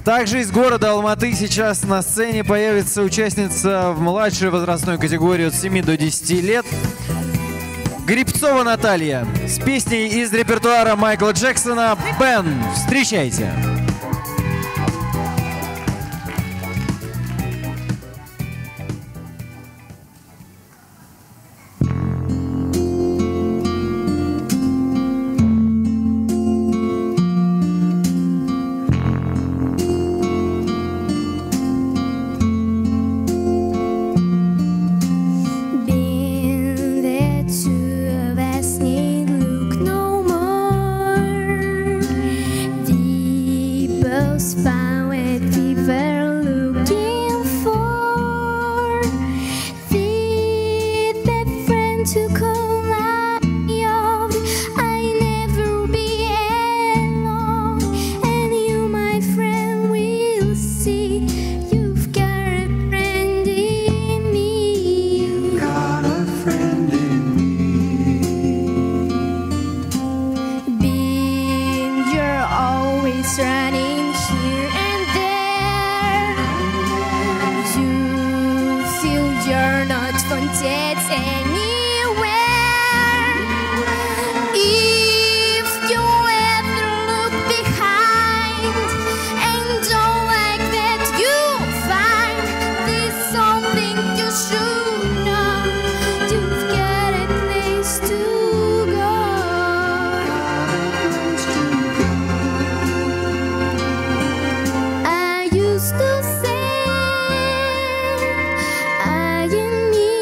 Также из города Алматы сейчас на сцене появится участница в младшей возрастной категории от 7 до 10 лет. Грибцова Наталья с песней из репертуара Майкла Джексона «Бен». Встречайте! Found what we were looking for. With a friend to call me off, I never be alone. And you, my friend, will see you've got a friend in me. You've got a friend in me. Being you're always running here and there, you feel you're not wanted anywhere. If you ever look behind and don't like that you find there's something you should know, you've got a place to go. Used to say I and me,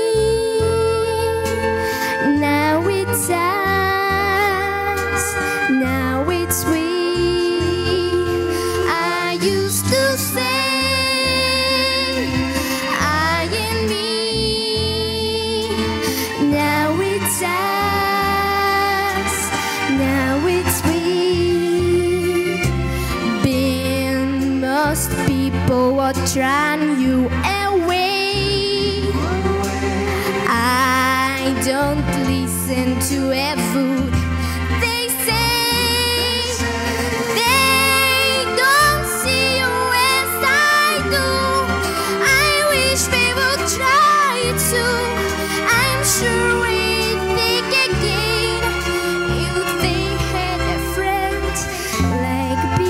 now it's us, now it's we. I used to say I and me, now it's us, now it's we. Been most people will turn you away. I don't listen to a food they say. They don't see you as I do. I wish they would try to. I'm sure we'd think again if they had a friend like me.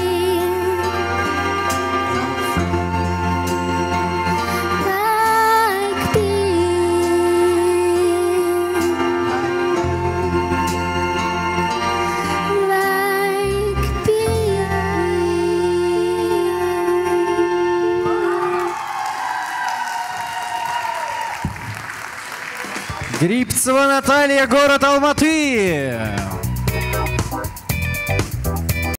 Грибцова Наталья, город Алматы.